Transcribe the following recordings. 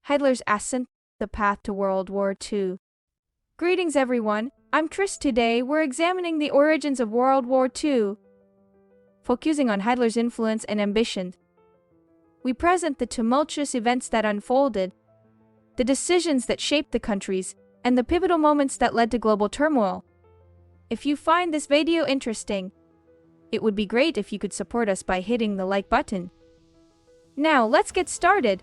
Hitler's Ascent, the Path to World War II. Greetings everyone, I'm Tris. Today we're examining the origins of World War II, focusing on Hitler's influence and ambition. We present the tumultuous events that unfolded, the decisions that shaped the countries, and the pivotal moments that led to global turmoil. If you find this video interesting, it would be great if you could support us by hitting the like button. Now let's get started.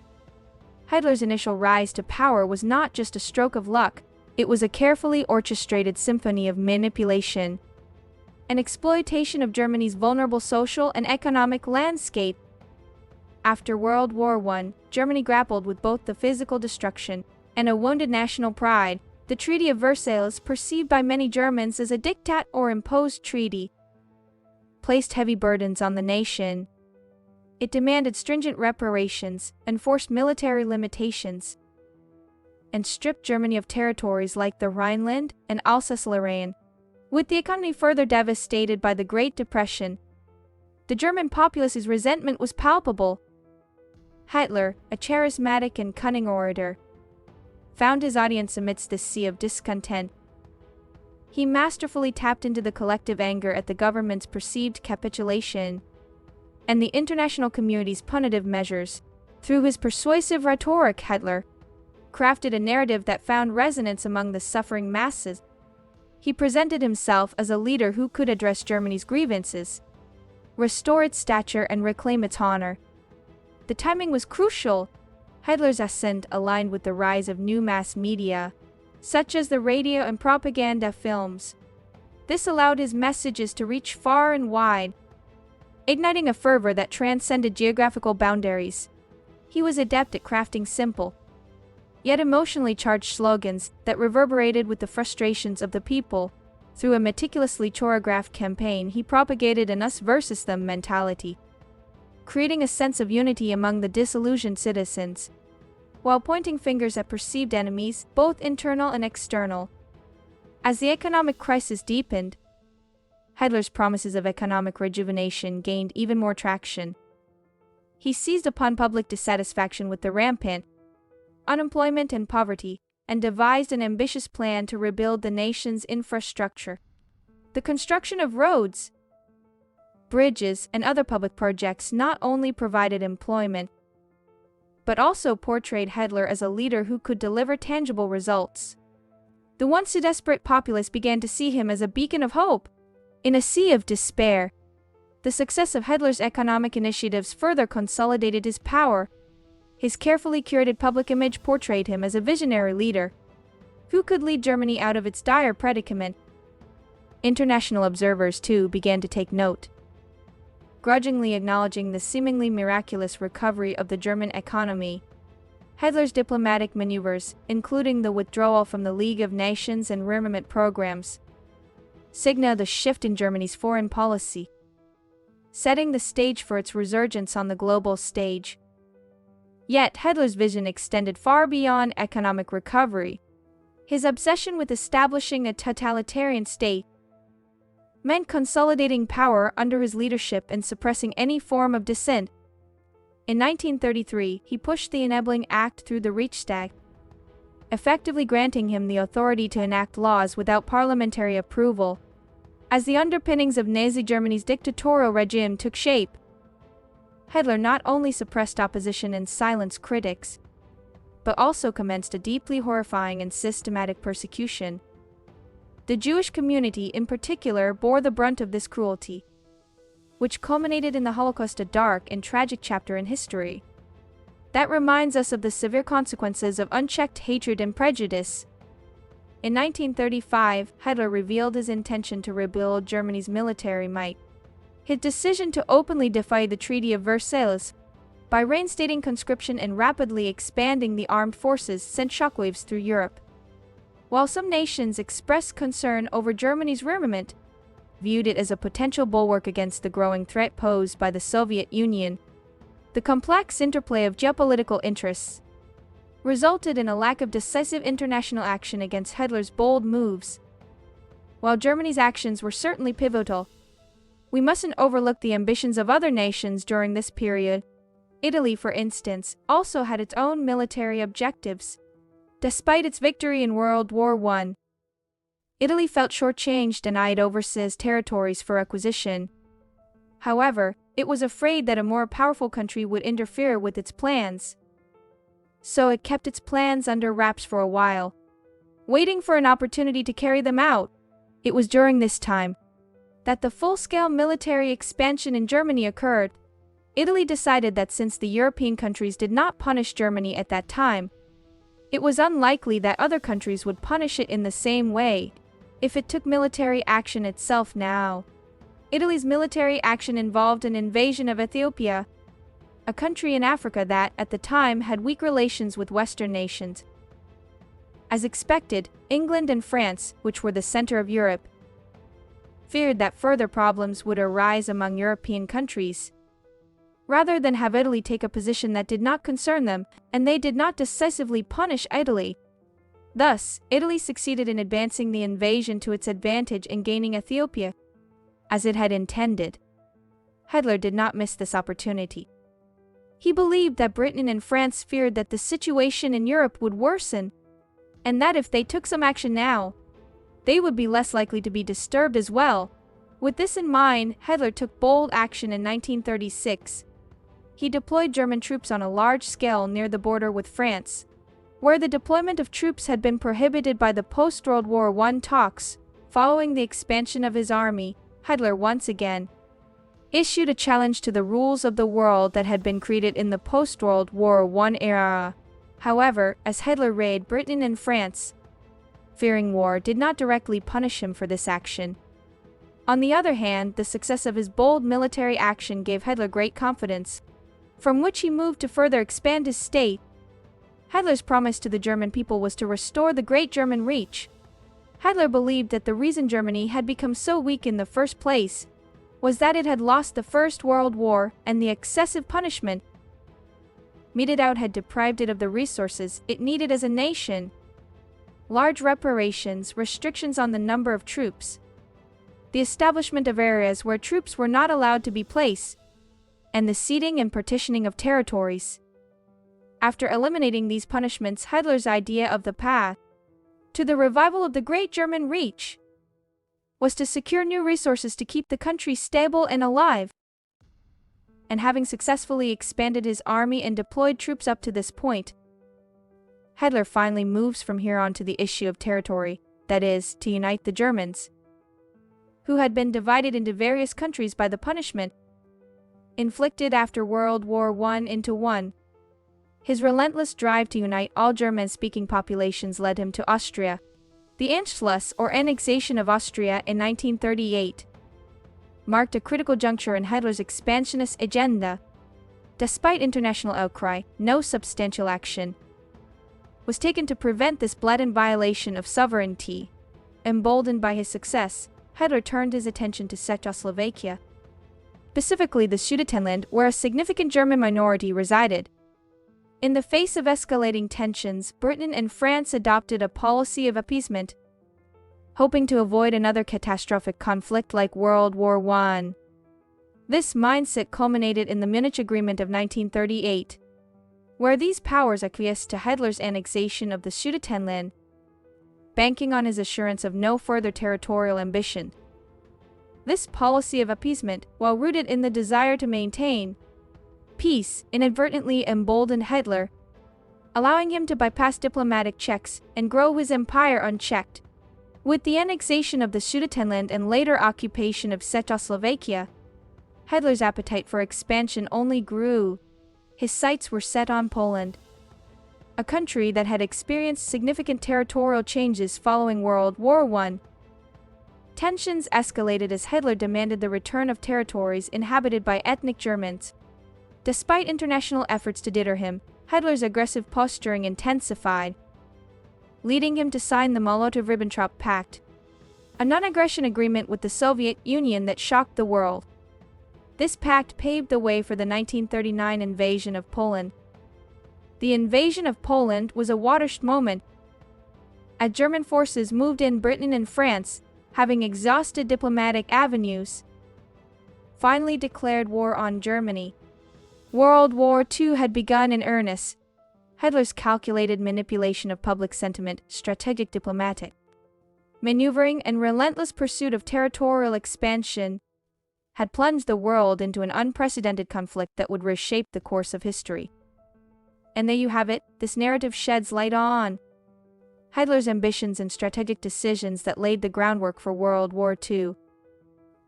Hitler's initial rise to power was not just a stroke of luck, it was a carefully orchestrated symphony of manipulation and exploitation of Germany's vulnerable social and economic landscape. After World War I, Germany grappled with both the physical destruction and a wounded national pride. The Treaty of Versailles, perceived by many Germans as a diktat or imposed treaty, placed heavy burdens on the nation. It demanded stringent reparations, enforced military limitations, and stripped Germany of territories like the Rhineland and Alsace-Lorraine. With the economy further devastated by the Great Depression, the German populace's resentment was palpable. Hitler, a charismatic and cunning orator, found his audience amidst this sea of discontent. He masterfully tapped into the collective anger at the government's perceived capitulation and the international community's punitive measures. Through his persuasive rhetoric, Hitler crafted a narrative that found resonance among the suffering masses. He presented himself as a leader who could address Germany's grievances, restore its stature, and reclaim its honor. The timing was crucial. Hitler's ascent aligned with the rise of new mass media, such as the radio and propaganda films. This allowed his messages to reach far and wide, igniting a fervor that transcended geographical boundaries. He was adept at crafting simple, yet emotionally charged slogans that reverberated with the frustrations of the people. Through a meticulously choreographed campaign, he propagated an us versus them mentality, creating a sense of unity among the disillusioned citizens, while pointing fingers at perceived enemies, both internal and external. As the economic crisis deepened, Hitler's promises of economic rejuvenation gained even more traction. He seized upon public dissatisfaction with the rampant unemployment and poverty, and devised an ambitious plan to rebuild the nation's infrastructure. The construction of roads, bridges, and other public projects not only provided employment, but also portrayed Hitler as a leader who could deliver tangible results. The once desperate populace began to see him as a beacon of hope. In a sea of despair, the success of Hitler's economic initiatives further consolidated his power. His carefully curated public image portrayed him as a visionary leader who could lead Germany out of its dire predicament. International observers, too, began to take note, grudgingly acknowledging the seemingly miraculous recovery of the German economy. Hitler's diplomatic maneuvers, including the withdrawal from the League of Nations and rearmament programs, signaled a shift in Germany's foreign policy, setting the stage for its resurgence on the global stage. Yet Hitler's vision extended far beyond economic recovery. His obsession with establishing a totalitarian state meant consolidating power under his leadership and suppressing any form of dissent. In 1933, he pushed the Enabling Act through the Reichstag, effectively granting him the authority to enact laws without parliamentary approval. As the underpinnings of Nazi Germany's dictatorial regime took shape, Hitler not only suppressed opposition and silenced critics, but also commenced a deeply horrifying and systematic persecution. The Jewish community in particular bore the brunt of this cruelty, which culminated in the Holocaust, a dark and tragic chapter in history that reminds us of the severe consequences of unchecked hatred and prejudice. In 1935, Hitler revealed his intention to rebuild Germany's military might. His decision to openly defy the Treaty of Versailles by reinstating conscription and rapidly expanding the armed forces sent shockwaves through Europe. While some nations expressed concern over Germany's rearmament, viewed it as a potential bulwark against the growing threat posed by the Soviet Union, the complex interplay of geopolitical interests resulted in a lack of decisive international action against Hitler's bold moves. While Germany's actions were certainly pivotal, we mustn't overlook the ambitions of other nations during this period. Italy, for instance, also had its own military objectives. Despite its victory in World War I, Italy felt shortchanged and eyed overseas territories for acquisition. However, it was afraid that a more powerful country would interfere with its plans. So it kept its plans under wraps for a while, waiting for an opportunity to carry them out. It was during this time that the full-scale military expansion in Germany occurred. Italy decided that since the European countries did not punish Germany at that time, it was unlikely that other countries would punish it in the same way if it took military action itself now. Italy's military action involved an invasion of Ethiopia, a country in Africa that, at the time, had weak relations with Western nations. As expected, England and France, which were the center of Europe, feared that further problems would arise among European countries. Rather than have Italy take a position that did not concern them, and they did not decisively punish Italy. Thus, Italy succeeded in advancing the invasion to its advantage and gaining Ethiopia, as it had intended. Hitler did not miss this opportunity. He believed that Britain and France feared that the situation in Europe would worsen, and that if they took some action now, they would be less likely to be disturbed as well. With this in mind, Hitler took bold action in 1936. He deployed German troops on a large scale near the border with France, where the deployment of troops had been prohibited by the post-World War I talks. Following the expansion of his army, Hitler once again issued a challenge to the rules of the world that had been created in the post-World War I era. However, as Hitler raided Britain and France, fearing war did not directly punish him for this action. On the other hand, the success of his bold military action gave Hitler great confidence, from which he moved to further expand his state. Hitler's promise to the German people was to restore the Great German Reich. Hitler believed that the reason Germany had become so weak in the first place was that it had lost the First World War, and the excessive punishment meted out had deprived it of the resources it needed as a nation. Large reparations, restrictions on the number of troops, the establishment of areas where troops were not allowed to be placed, and the ceding and partitioning of territories. After eliminating these punishments, Hitler's idea of the path to the revival of the Great German Reich was to secure new resources to keep the country stable and alive. And having successfully expanded his army and deployed troops up to this point, Hitler finally moves from here on to the issue of territory, that is, to unite the Germans, who had been divided into various countries by the punishment inflicted after World War I into one. His relentless drive to unite all German-speaking populations led him to Austria. The Anschluss, or annexation of Austria in 1938, marked a critical juncture in Hitler's expansionist agenda. Despite international outcry, no substantial action was taken to prevent this blatant violation of sovereignty. Emboldened by his success, Hitler turned his attention to Czechoslovakia, specifically the Sudetenland, where a significant German minority resided. In the face of escalating tensions, Britain and France adopted a policy of appeasement, hoping to avoid another catastrophic conflict like World War I. This mindset culminated in the Munich Agreement of 1938, where these powers acquiesced to Hitler's annexation of the Sudetenland, banking on his assurance of no further territorial ambition. This policy of appeasement, while rooted in the desire to maintain peace, inadvertently emboldened Hitler, allowing him to bypass diplomatic checks and grow his empire unchecked. With the annexation of the Sudetenland and later occupation of Czechoslovakia, Hitler's appetite for expansion only grew. His sights were set on Poland, a country that had experienced significant territorial changes following World War I. Tensions escalated as Hitler demanded the return of territories inhabited by ethnic Germans. Despite international efforts to deter him, Hitler's aggressive posturing intensified, leading him to sign the Molotov-Ribbentrop Pact, a non-aggression agreement with the Soviet Union that shocked the world. This pact paved the way for the 1939 invasion of Poland. The invasion of Poland was a watershed moment, as German forces moved in. Britain and France, having exhausted diplomatic avenues, finally declared war on Germany. World War II had begun in earnest. Hitler's calculated manipulation of public sentiment, strategic diplomatic maneuvering, and relentless pursuit of territorial expansion had plunged the world into an unprecedented conflict that would reshape the course of history. And there you have it, this narrative sheds light on Hitler's ambitions and strategic decisions that laid the groundwork for World War II.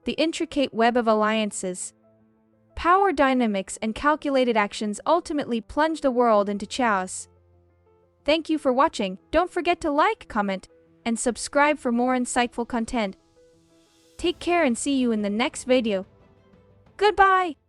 The intricate web of alliances, power dynamics, and calculated actions ultimately plunged the world into chaos. Thank you for watching. Don't forget to like, comment, and subscribe for more insightful content. Take care and see you in the next video. Goodbye!